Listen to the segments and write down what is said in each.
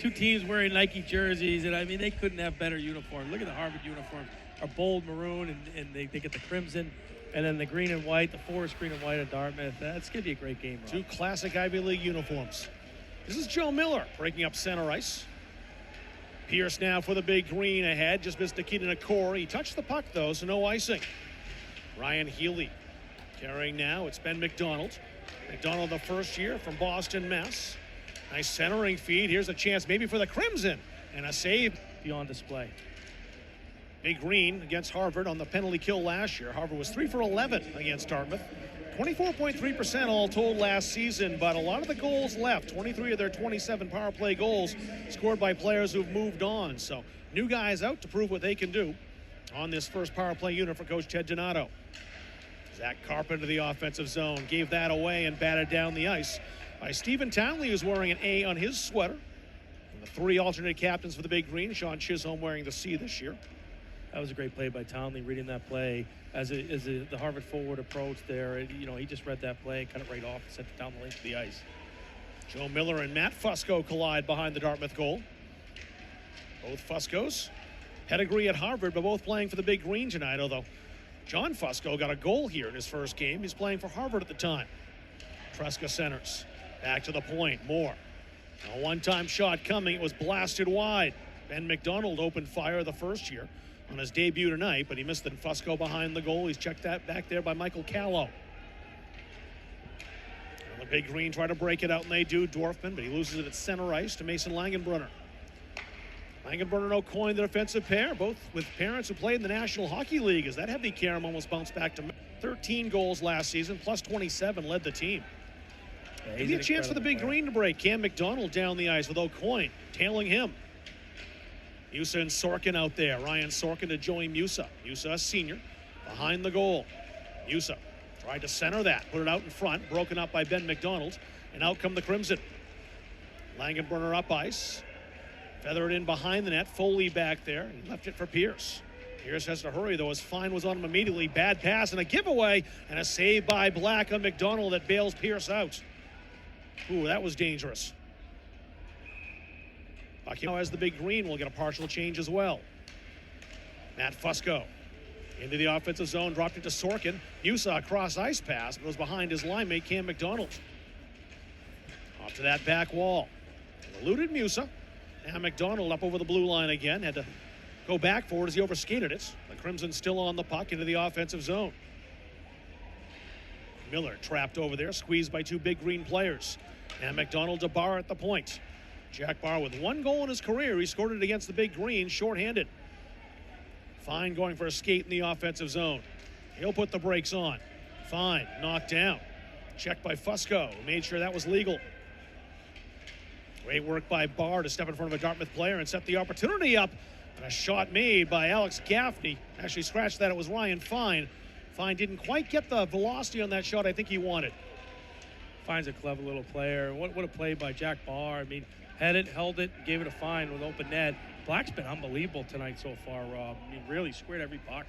Two teams wearing Nike jerseys, and I mean, they couldn't have better uniforms. Look at the Harvard uniforms. Are bold maroon, and they get the crimson, and then the green and white, the forest green and white of Dartmouth. That's going to be a great game, Rob. Two classic Ivy League uniforms. This is Joe Miller breaking up center ice. Pierce now for the Big Green ahead. Just missed Nikita Nakor. He touched the puck, though, so no icing. Ryan Healy carrying now. It's Ben MacDonald. MacDonald, the first year from Boston, Mass. Nice centering feed. Here's a chance maybe for the Crimson. And a save. Beyond display. Big Green against Harvard on the penalty kill last year. Harvard was 3 for 11 against Dartmouth. 24.3% all told last season, but a lot of the goals left. 23 of their 27 power play goals scored by players who've moved on. So new guys out to prove what they can do on this first power play unit for Coach Ted Donato. Zach Carpenter, the offensive zone, gave that away and batted down the ice by Stephen Townley, who's wearing an A on his sweater. And the three alternate captains for the Big Green, Sean Chisholm wearing the C this year. That was a great play by Townley, reading that play as the Harvard forward approached there. You know, he just read that play, cut it right off, and sent it down the length of the ice. Joe Miller and Matt Fusco collide behind the Dartmouth goal. Both Fuscos, pedigree at Harvard, but both playing for the Big Green tonight, although John Fusco got a goal here in his first game. He's playing for Harvard at the time. Tresca centers. Back to the point. Moore. A one-time shot coming. It was blasted wide. Ben MacDonald opened fire the first year on his debut tonight, but he missed it. Fusco behind the goal. He's checked that back there by Michael Callow. The Big Green try to break it out, and they do. Dorfman, but he loses it at center ice to Mason Langenbrunner. Langenbrunner and O'Coin, the defensive pair, both with parents who played in the National Hockey League, as that heavy carom almost bounced back to 13 goals last season, plus 27 led the team. Yeah, Maybe a chance for the Big Green to break. Cam MacDonald down the ice with O'Coin tailing him. Musa and Sorkin out there. Ryan Sorkin to Joey Musa. Musa, a senior, behind the goal. Musa tried to center that, put it out in front, broken up by Ben MacDonald, and out come the Crimson. Langenbrunner up ice. Feather it in behind the net. Foley back there. He left it for Pierce. Pierce has to hurry, though. His fine was on him immediately. Bad pass and a giveaway, and a save by Black on MacDonald that bails Pierce out. Ooh, that was dangerous. Now as the Big Green will get a partial change as well. Matt Fusco into the offensive zone, dropped it to Sorkin. Musa, a cross ice pass, goes behind his line mate Cam MacDonald. Off to that back wall. Eluded Musa. Now MacDonald up over the blue line again. Had to go back for it as he overskated it. The Crimson still on the puck into the offensive zone. Miller trapped over there, squeezed by two Big Green players. And MacDonald to Barr at the point. Jack Barr with one goal in his career. He scored it against the Big Green, shorthanded. Fine going for a skate in the offensive zone. He'll put the brakes on. Fine, knocked down. Checked by Fusco, who made sure that was legal. Great work by Barr to step in front of a Dartmouth player and set the opportunity up. And a shot made by Alex Gaffney. Actually scratched that, it was Ryan Fine. Fine didn't quite get the velocity on that shot I think he wanted. Fine's a clever little player. What a play by Jack Barr. I mean, had it, held it, gave it a fine with open net. Black's been unbelievable tonight so far, Rob. I mean, really squared every puck.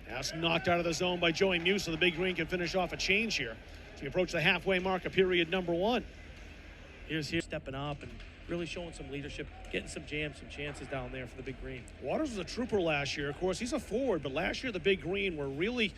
That's knocked out of the zone by Joey Musa. The Big Green can finish off a change here as we approach the halfway mark of period number one. Here's stepping up and really showing some leadership, getting some jams, some chances down there for the Big Green. Waters was a trooper last year. Of course, he's a forward, but last year the Big Green were really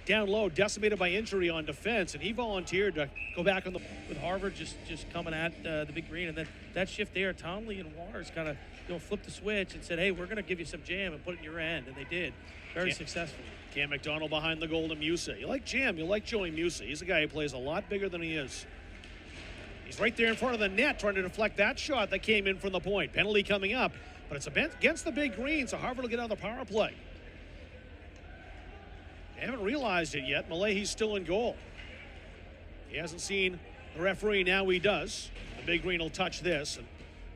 down low, decimated by injury on defense, and he volunteered to go back on the with Harvard just coming at the Big Green, and then that shift there, Townley and Waters kind of flipped the switch and said, hey, we're going to give you some jam and put it in your end, and they did very successfully. Cam MacDonald behind the goal to Musa. You like jam, you like Joey Musa. He's a guy who plays a lot bigger than he is. He's right there in front of the net trying to deflect that shot that came in from the point. Penalty coming up, but it's against the Big Green, so Harvard will get out of the power play. They haven't realized it yet. Malahy's still in goal. He hasn't seen the referee. Now he does. The Big Green will touch this, and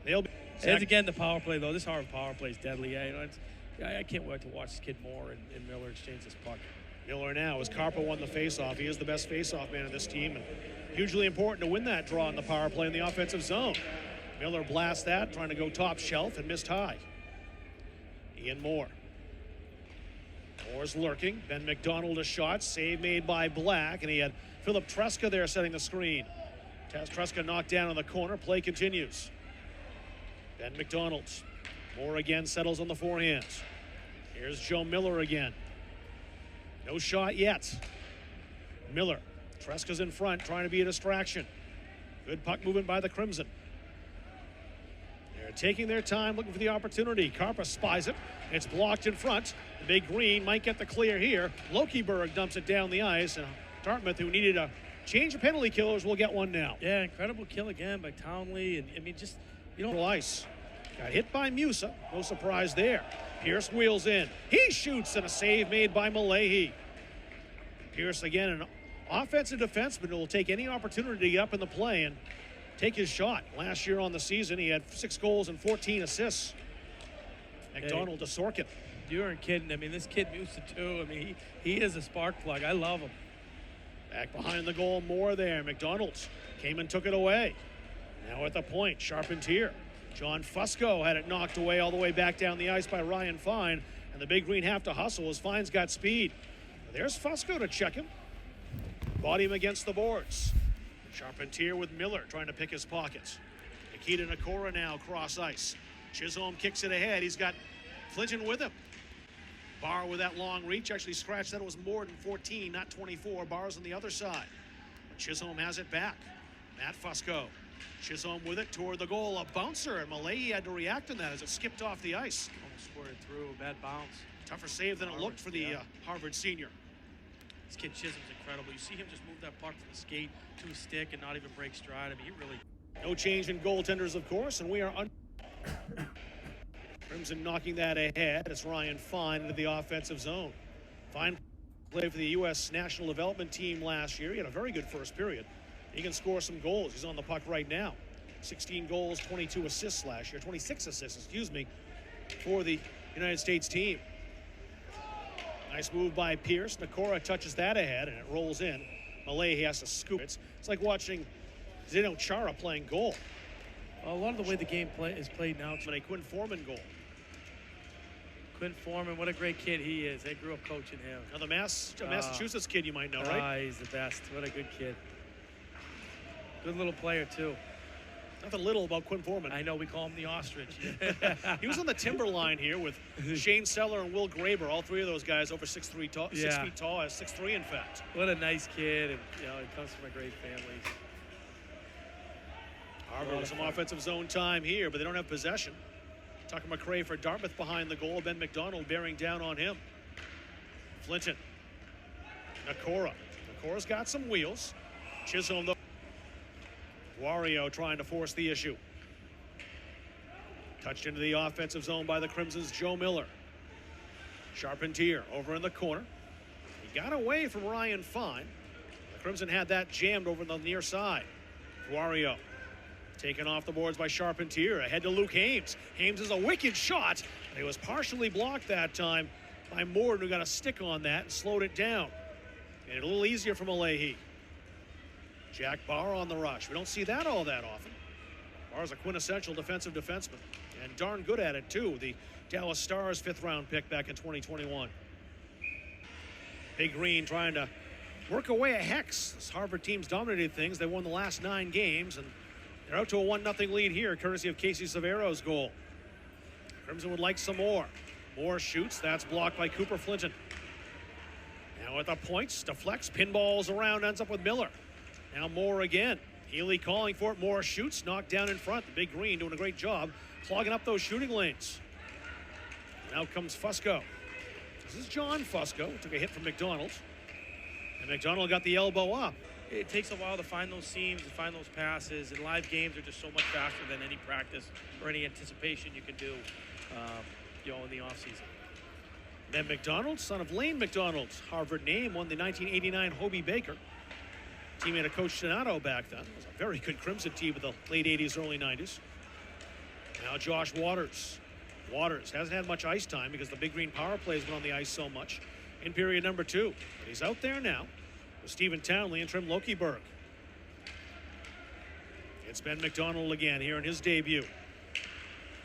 they'll be. And again, the power play, though. This Harvard power play is deadly. I can't wait to watch this kid Moore and Miller exchange this puck. Miller now, as Carper won the faceoff. He is the best faceoff man of this team, and hugely important to win that draw in the power play in the offensive zone. Miller blasts that, trying to go top shelf, and missed high. Ian Moore. Moore's lurking. Ben MacDonald a shot. Save made by Black, and he had Philip Tresca there setting the screen. Tresca knocked down in the corner. Play continues. Ben MacDonald. Moore again settles on the forehand. Here's Joe Miller again. No shot yet. Miller. Treska's in front, trying to be a distraction. Good puck movement by the Crimson. They're taking their time, looking for the opportunity. Karpa spies it. It's blocked in front. The Big Green might get the clear here. Lokiberg dumps it down the ice. And Dartmouth, who needed a change of penalty killers, will get one now. Yeah, incredible kill again by Townley. And I mean, just, you know. Ice. Got hit by Musa. No surprise there. Pierce wheels in. He shoots, and a save made by Malahi. Pierce again, an offensive defenseman who will take any opportunity to get up in the play and take his shot. Last year on the season, he had 6 goals and 14 assists. MacDonald to Sorkin. You aren't kidding. I mean, this kid Musa too. I mean, he is a spark plug. I love him. Back behind the goal, more there. MacDonald came and took it away. Now at the point, Charpentier. John Fusco had it knocked away all the way back down the ice by Ryan Fine. And the Big Green have to hustle as Fine's got speed. There's Fusco to check him. Body him against the boards. Charpentier with Miller trying to pick his pockets. Nikita Nakora now cross ice. Chisholm kicks it ahead. He's got Flinton with him. Barr with that long reach. Actually scratched that. It was more than 14, not 24. Barr's on the other side. But Chisholm has it back. Matt Fusco. Chisholm with it toward the goal. A bouncer, and Malahi had to react on that as it skipped off the ice. Almost squared through. Bad bounce. Tougher save than it looked for the Harvard senior. This kid Chisholm's incredible. You see him just move that puck from the skate to his stick and not even break stride. I mean, he really... No change in goaltenders, of course, and we are... Crimson knocking that ahead. It's Ryan Fine into the offensive zone. Fine played for the U.S. National Development Team last year. He had a very good first period. He can score some goals. He's on the puck right now. 16 goals, 22 assists last year. 26 assists, excuse me, for the United States team. Nice move by Pierce. Nakora touches that ahead, and it rolls in. Malahi has to scoop it. It's like watching Zdeno Chara playing goal. Well, a lot of the way the game is played now. But a Quinn Foreman goal. Quinn Foreman, what a great kid he is. I grew up coaching him. Now the Massachusetts kid you might know, right? He's the best. What a good kid. Good little player, too. Nothing little about Quinn Foreman. I know, we call him the ostrich. He was on the Timberline here with Shane Seller and Will Graber. All 3 of those guys over 6 feet tall, 6'3" in fact. What a nice kid, and you know, he comes from a great family. Harvard with some offensive zone time here, but they don't have possession. Tucker McRae for Dartmouth behind the goal. Ben MacDonald bearing down on him. Flinton. Nakora. Nakora's got some wheels. Chisholm, though. Wario trying to force the issue. Touched into the offensive zone by the Crimson's Joe Miller. Charpentier over in the corner. He got away from Ryan Fine. The Crimson had that jammed over the near side. Wario taken off the boards by Charpentier. Ahead to Luke Hames. Hames is a wicked shot. And it was partially blocked that time by Morden, who got a stick on that and slowed it down. Made it a little easier for Malahi. Jack Barr on the rush. We don't see that all that often. Barr's a quintessential defensive defenseman, and darn good at it, too. The Dallas Stars 5th-round pick back in 2021. Big Green trying to work away a hex. This Harvard team's dominated things. They won the last 9 games, and they're out to a 1-0 lead here, courtesy of Casey Severo's goal. Crimson would like some more. Moore shoots. That's blocked by Cooper Flinton. Now at the points, deflects, pinballs around, ends up with Miller. Now Moore again. Healy calling for it. Moore shoots, knocked down in front. The Big Green doing a great job clogging up those shooting lanes. And out comes Fusco. This is John Fusco. Took a hit from MacDonald. And MacDonald got the elbow up. It takes a while to find those seams and find those passes. And live games are just so much faster than any practice or any anticipation you can do, you know, in the offseason. Ben MacDonald, son of Lane MacDonald, Harvard name, won the 1989 Hobie Baker. Teammate of Coach Donato back then. It was a very good Crimson team of the late 80s, early 90s. Now Josh Waters. Waters hasn't had much ice time because the Big Green power plays been on the ice so much in period number 2. But he's out there now with Stephen Townley and Trim Lokiberg. It's Ben MacDonald again here in his debut.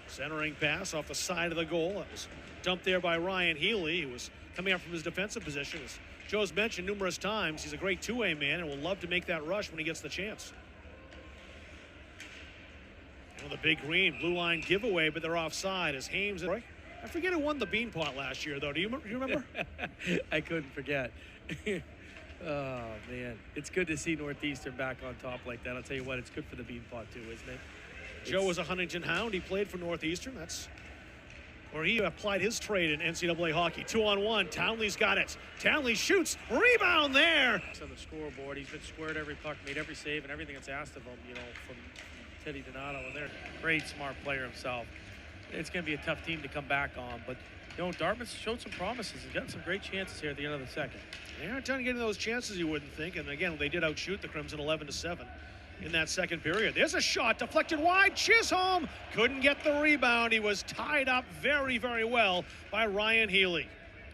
Centering pass off the side of the goal. That was dumped there by Ryan Healy, who was coming up from his defensive position. As Joe's mentioned numerous times, he's a great two-way man and will love to make that rush when he gets the chance. So the Big Green blue line giveaway, but they're offside as Hames. I forget who won the Bean Pot last year, though. Do you remember? I couldn't forget. Oh, man. It's good to see Northeastern back on top like that. I'll tell you what, it's good for the Bean Pot, too, isn't it? Joe was a Huntington Hound. He played for Northeastern. That's where he applied his trade in NCAA hockey. 2-on-1. Townley's got it. Townley shoots. Rebound there. On the scoreboard, he's been squared every puck, made every save, and everything that's asked of him, you know, from Teddy Donato. And they're a great, smart player himself. It's going to be a tough team to come back on, but, you know, Dartmouth showed some promises and gotten some great chances here at the end of the second. They aren't done getting those chances, you wouldn't think. And again, they did outshoot the Crimson 11-7 in that second period. There's a shot deflected wide. Chisholm couldn't get the rebound. He was tied up very, very well by Ryan Healy.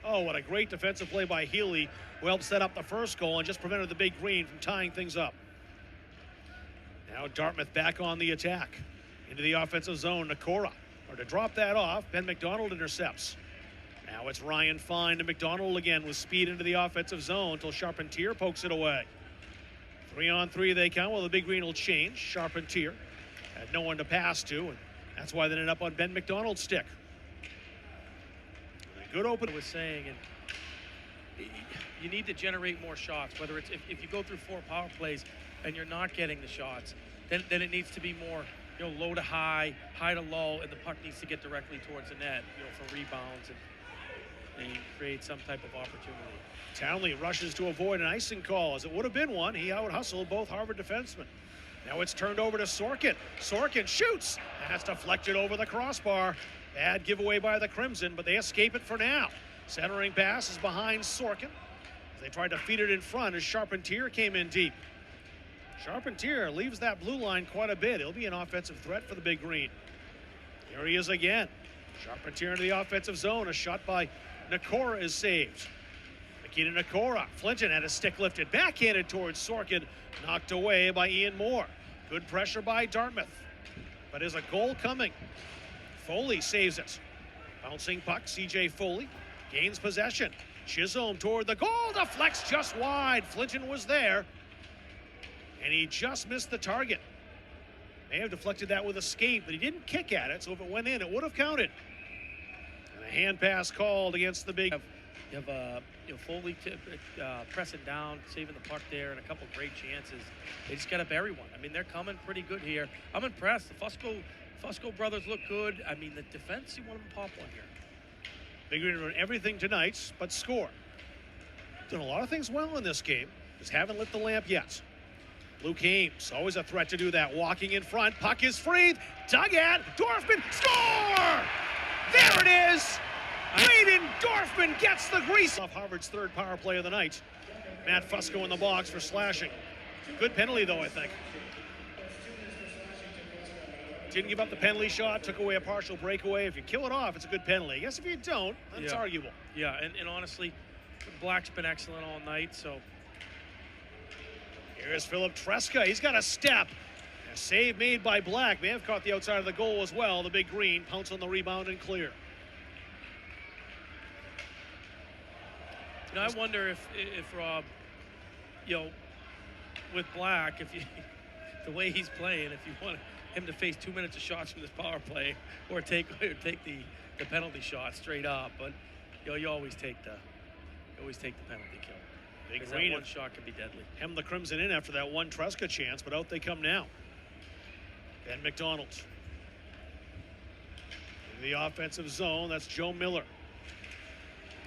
Oh, what a great defensive play by Healy, who helped set up the first goal and just prevented the Big Green from tying things up. Now Dartmouth back on the attack. Into the offensive zone, Nakora. Or to drop that off, Bed MacDonald intercepts. Now it's Ryan Fine to MacDonald again with speed into the offensive zone until Charpentier pokes it away. 3-on-3 they come. Well, the Big Green will change. Charpentier had no one to pass to, and that's why they ended up on Ben MacDonald's stick. And a good open. I was saying, and you need to generate more shots, whether it's if you go through 4 power plays and you're not getting the shots, then it needs to be more, you know, low to high, high to low, and the puck needs to get directly towards the net, you know, for rebounds and create some type of opportunity. Townley rushes to avoid an icing call, as it would have been one. He out-hustled both Harvard defensemen. Now it's turned over to Sorkin. Sorkin shoots. That's deflected over the crossbar. Bad giveaway by the Crimson, but they escape it for now. Centering pass is behind Sorkin. They tried to feed it in front as Charpentier came in deep. Charpentier leaves that blue line quite a bit. He'll be an offensive threat for the Big Green. Here he is again. Charpentier into the offensive zone. A shot by Nakora is saved. Nikita Nakora. Flinton had a stick lifted, backhanded towards Sorkin, knocked away by Ian Moore. Good pressure by Dartmouth, but is a goal coming? Foley saves it. Bouncing puck, CJ Foley gains possession. Chisholm toward the goal, deflects just wide. Flinton was there, and he just missed the target. May have deflected that with a skate, but he didn't kick at it, so if it went in, it would have counted. And a hand pass called against the Big. You have Foley pressing down, saving the puck there, and a couple great chances. They just got to bury one. I mean, they're coming pretty good here. I'm impressed. The Fusco brothers look good. I mean, the defense, you want them to pop one here. Big Green run everything tonight but score. Done a lot of things well in this game. Just haven't lit the lamp yet. Luke Ames, always a threat to do that. Walking in front, puck is free, dug at, Dorfman, score! There it is! Braden Dorfman gets the grease off Harvard's third power play of the night. Matt Fusco in the box for slashing. Good penalty, though, I think. Didn't give up the penalty shot, took away a partial breakaway. If you kill it off, it's a good penalty. I guess if you don't, that's arguable. Yeah, and honestly, Black's been excellent all night, so. Here's Philip Tresca. He's got a step. A save made by Black. May have caught the outside of the goal as well. The Big Green pounce on the rebound and clear. You know, I wonder if Rob, you know, with Black, the way he's playing, if you want him to face 2 minutes of shots from this power play, or take the penalty shot straight up, but you know, you always take the penalty kill. Big Green, that one shot can be deadly. Hem the Crimson in after that one Tresca chance, but out they come now. Ben MacDonald in the offensive zone. That's Joe Miller.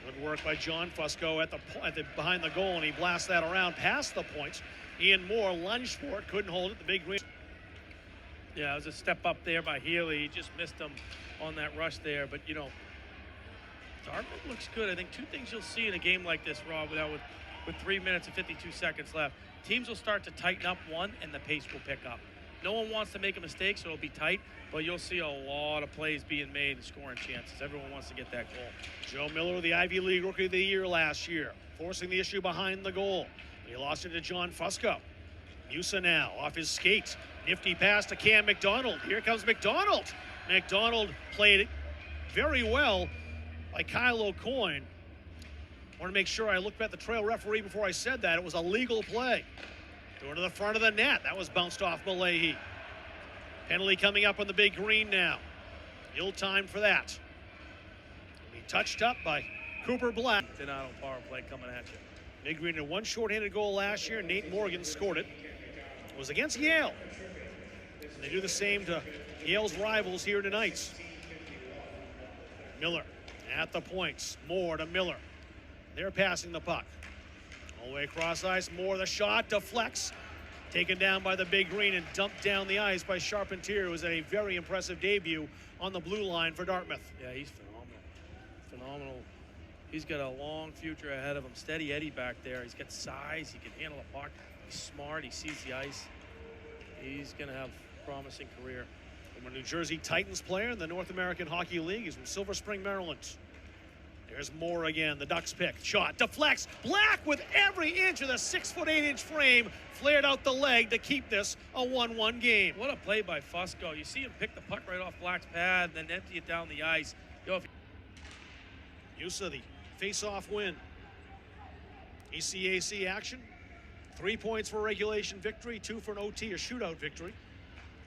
Good work by John Fusco at the behind the goal, and he blasts that around past the points. Ian Moore lunged for it, couldn't hold it. The Big Green. Yeah, it was a step up there by Healy. He just missed him on that rush there. But, you know, Dartmouth looks good. I think two things you'll see in a game like this, Rob, with 3 minutes and 52 seconds left. Teams will start to tighten up one, and the pace will pick up. No one wants to make a mistake, so it'll be tight, but you'll see a lot of plays being made and scoring chances. Everyone wants to get that goal. Joe Miller, the Ivy League Rookie of the Year last year, forcing the issue behind the goal. He lost it to John Fusco. Musa now off his skates. Nifty pass to Cam MacDonald. Here comes MacDonald. MacDonald played very well by Kyle O'Coin. I want to make sure I looked at the trail referee before I said that. It was a legal play. Going to the front of the net. That was bounced off Malahi. Penalty coming up on the Big Green now. Ill-timed for that. He touched up by Cooper Black. Donato power play coming at you. Big Green had one shorthanded goal last year. Nate Morgan scored it. It was against Yale. And they do the same to Yale's rivals here tonight. Miller at the points. Moore to Miller. They're passing the puck. All the way across ice. Moore the shot. Deflects. Taken down by the Big Green and dumped down the ice by Charpentier. It was a very impressive debut on the blue line for Dartmouth. Yeah, he's phenomenal. Phenomenal. He's got a long future ahead of him. Steady Eddie back there. He's got size. He can handle the puck. He's smart. He sees the ice. He's going to have a promising career. From a New Jersey Titans player in the North American Hockey League. He's from Silver Spring, Maryland. There's Moore again. The Ducks pick. Shot. Deflects. Black with every inch of the 6'8" frame. Flared out the leg to keep this a 1-1 game. What a play by Fusco. You see him pick the puck right off Black's pad and then empty it down the ice. Use of the face-off win. ECAC action. 3 points for a regulation victory, 2 for an OT or shootout victory,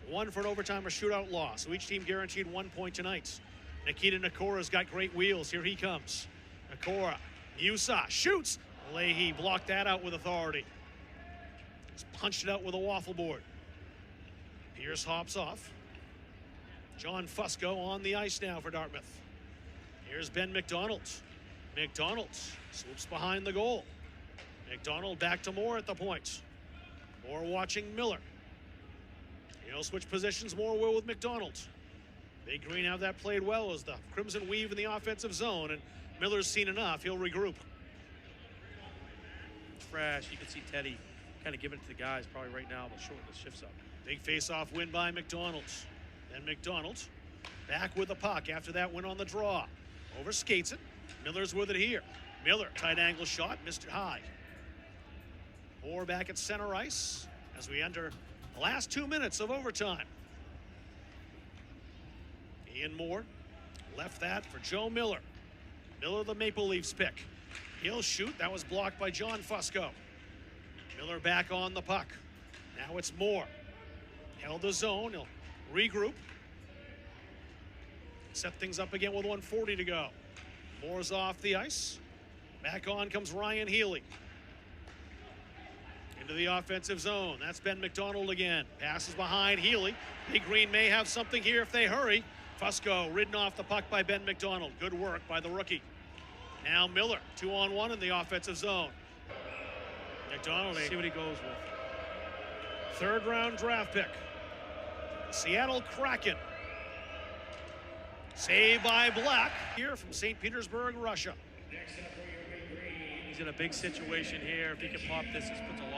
1 for an overtime or shootout loss. So each team guaranteed 1 point tonight. Nikita Nakora's got great wheels. Here he comes. Nakora, Musa shoots. Leahy blocked that out with authority. Just punched it out with a waffle board. Pierce hops off. John Fusco on the ice now for Dartmouth. Here's Ben MacDonald. MacDonald swoops behind the goal. MacDonald back to Moore at the point. Moore watching Miller. He'll switch positions. Moore will with MacDonald. Big Green have that played well as the Crimson weave in the offensive zone, and Miller's seen enough. He'll regroup. Fresh. You can see Teddy kind of giving it to the guys probably right now. They'll shorten the shifts up. Big face-off win by MacDonald. Then MacDonald back with the puck after that win on the draw. Over skates it. Miller's with it here. Miller, tight angle shot, missed it high. Moore back at center ice as we enter the last 2 minutes of overtime. Ian Moore left that for Joe Miller. Miller, the Maple Leafs pick. He'll shoot. That was blocked by John Fusco. Miller back on the puck. Now it's Moore. Held the zone. He'll regroup. Set things up again with 1:40 to go. Moore's off the ice. Back on comes Ryan Healy. Into the offensive zone. That's Ben MacDonald again. Passes behind Healy. Big Green may have something here if they hurry. Fusco ridden off the puck by Ben MacDonald. Good work by the rookie. Now Miller, 2-on-1 in the offensive zone. MacDonald, See what he goes with. 3rd round draft pick. Seattle Kraken. Saved by Black here from St. Petersburg, Russia. He's in a big situation here. If he can pop this puts a lot